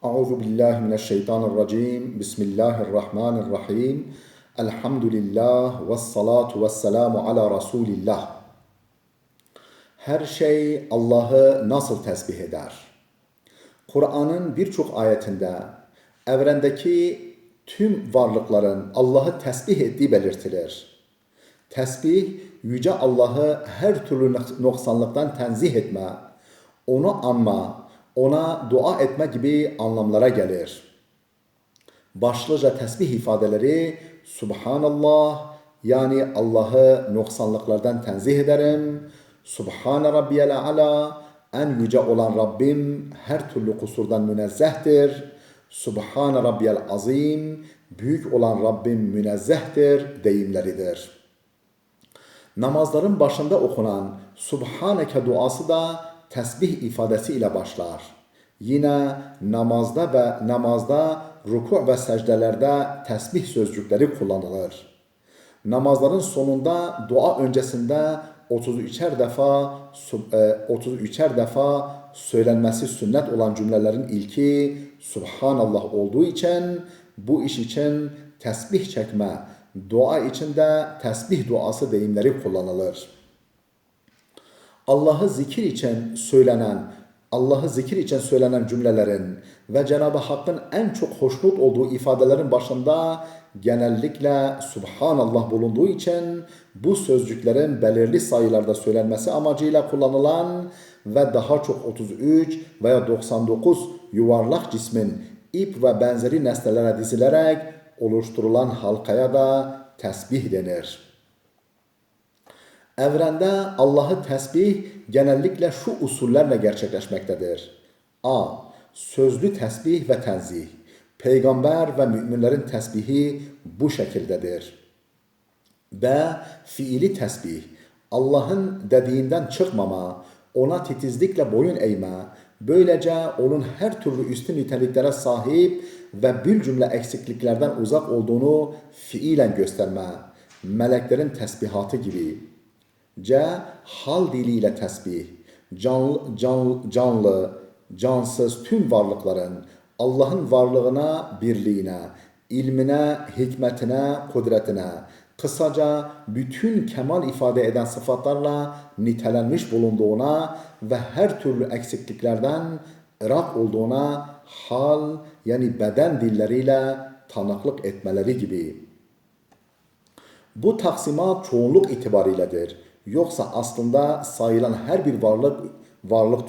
Euzu billahi mineşşeytanirracim. Bismillahirrahmanirrahim. Elhamdülillah ve salatu ve selamu ala Resulillah. Her şey Allah'ı nasıl tesbih eder? Kur'an'ın birçok ayetinde evrendeki tüm varlıkların Allah'ı tesbih ettiği belirtilir. Tesbih, yüce Allah'ı her türlü noksanlıktan tenzih etme, onu anma, ona dua etme gibi anlamlara gelir. Başlıca tesbih ifadeleri Subhanallah, yani Allah'ı noksanlıklardan tenzih ederim. Subhane Rabbiyel A'la, en yüce olan Rabbim her türlü kusurdan münezzehtir. Subhane Rabbiyel Azim, büyük olan Rabbim münezzehtir deyimleridir. Namazların başında okunan Subhaneke duası da tesbih ifadesi ile başlar. Yine namazda ruku ve secdelerde tesbih sözcükleri kullanılır. Namazların sonunda dua öncesinde 33'er defa söylenmesi sünnet olan cümlelerin ilki Subhanallah olduğu için bu iş için tesbih çekme, dua için de tesbih duası deyimleri kullanılır. Allah'ı zikir için söylenen cümlelerin ve Cenab-ı Hakk'ın en çok hoşnut olduğu ifadelerin başında genellikle Subhanallah bulunduğu için bu sözcüklerin belirli sayılarda söylenmesi amacıyla kullanılan ve daha çok 33 veya 99 yuvarlak cismin ip ve benzeri nesnelere dizilerek oluşturulan halkaya da tesbih denir. Evrende Allah'ı tesbih genellikle şu usullerle gerçekleşmektedir. A. Sözlü tesbih ve tenzih. Peygamber ve müminlerin tesbihi bu şekildedir. B. Fiili tesbih. Allah'ın dediğinden çıkmama, ona titizlikle boyun eğme, böylece onun her türlü üstün niteliklere sahip ve bir cümle eksikliklerden uzak olduğunu fiilen gösterme, meleklerin tesbihatı gibi. C. Hal diliyle tesbih, canlı, cansız tüm varlıkların Allah'ın varlığına, birliğine, ilmine, hikmetine, kudretine, kısaca bütün kemal ifade eden sıfatlarla nitelenmiş bulunduğuna ve her türlü eksikliklerden ırak olduğuna hal, yani beden dilleriyle tanıklık etmeleri gibi. Bu taksimat çoğunluk itibariyledir. Yoksa aslında sayılan her bir varlık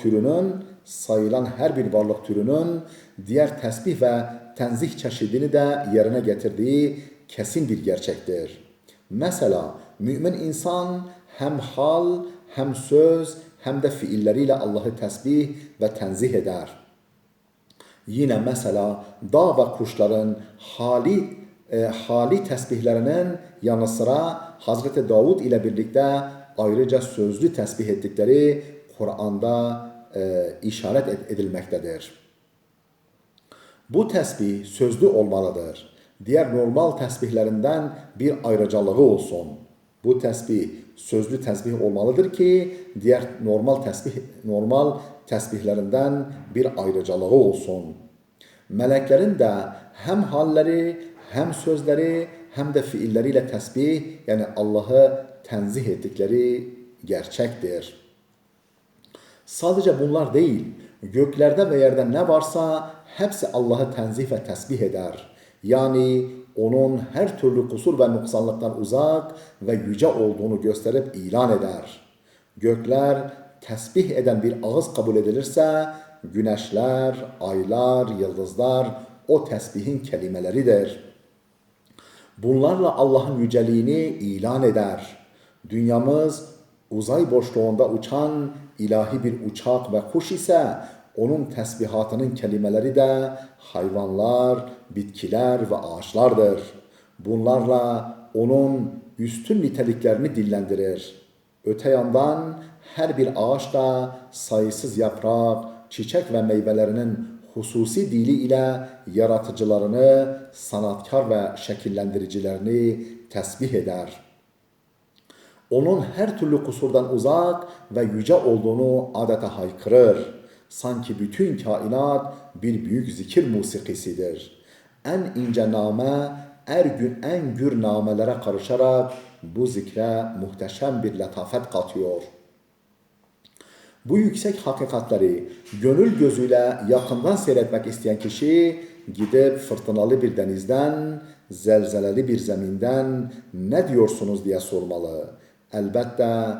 türünün diğer tesbih ve tenzih çeşidini de yerine getirdiği kesin bir gerçektir. Mesela mümin insan hem hal, hem söz, hem de fiilleriyle Allah'ı tesbih ve tenzih eder. Yine mesela dağ ve kuşların hali tesbihlerinin yanı sıra Hazreti Davud ile birlikte ayrıca sözlü tesbih ettikleri Kur'an'da işaret edilmektedir. Bu tesbih sözlü olmalıdır. Diğer normal tesbihlerinden bir ayrıcalığı olsun. Bu tesbih sözlü tesbih olmalıdır ki diğer normal tesbihlerinden bir ayrıcalığı olsun. Meleklerin de hem halleri, hem sözleri, hem de fiilleriyle tesbih, yani Allah'ı tenzih ettikleri gerçektir. Sadece bunlar değil, göklerde ve yerde ne varsa hepsi Allah'ı tenzih ve tesbih eder. Yani onun her türlü kusur ve noksanlıktan uzak ve yüce olduğunu gösterip ilan eder. Gökler tesbih eden bir ağız kabul edilirse, güneşler, aylar, yıldızlar o tesbihin kelimeleridir. Bunlarla Allah'ın yüceliğini ilan eder. Dünyamız uzay boşluğunda uçan ilahi bir uçak ve kuş ise onun tesbihatının kelimeleri de hayvanlar, bitkiler ve ağaçlardır. Bunlarla onun üstün niteliklerini dillendirir. Öte yandan her bir ağaç da sayısız yaprak, çiçek ve meyvelerinin hususi dili ile yaratıcılarını, sanatkar ve şekillendiricilerini tesbih eder. Onun her türlü kusurdan uzak ve yüce olduğunu adeta haykırır. Sanki bütün kainat bir büyük zikir musikisidir. En ince name, en gür namelere karışarak bu zikre muhteşem bir letafet katıyor. Bu yüksek hakikatleri gönül gözüyle yakından seyretmek isteyen kişi gidip fırtınalı bir denizden, zelzeleli bir zeminden ne diyorsunuz diye sormalı. Elbette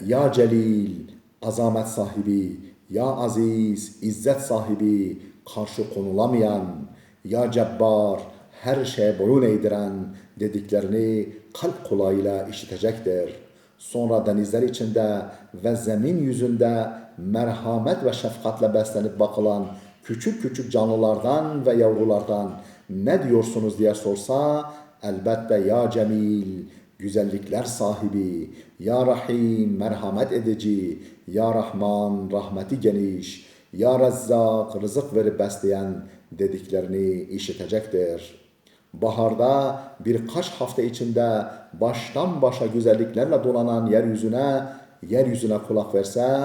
ya Celil, azamet sahibi, ya Aziz, izzet sahibi, karşı konulamayan, ya Cebbar, her şeye boyun eğdiren dediklerini kalp kulağıyla işitecektir. Sonra denizler içinde ve zemin yüzünde merhamet ve şefkatle beslenip bakılan küçük küçük canlılardan ve yavrulardan ne diyorsunuz diye sorsa, elbette ya Cemil, güzellikler sahibi, ya Rahim, merhamet edici, ya Rahman, rahmeti geniş, ya Rezzak, rızık verip besleyen dediklerini işitecektir. Baharda birkaç hafta içinde baştan başa güzelliklerle dolanan yeryüzüne kulak verse,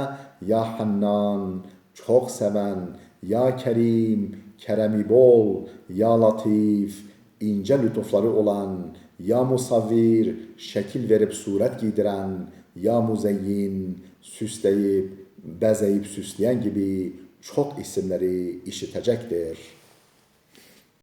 ya Hannan, çok seven, ya Kerim, keremi bol, ya Latif, ince lütufları olan, ya Musavvir, şekil verip suret giydiren, ya Muzeyyin, süsleyip, bezeyip süsleyen gibi çok isimleri işitecektir.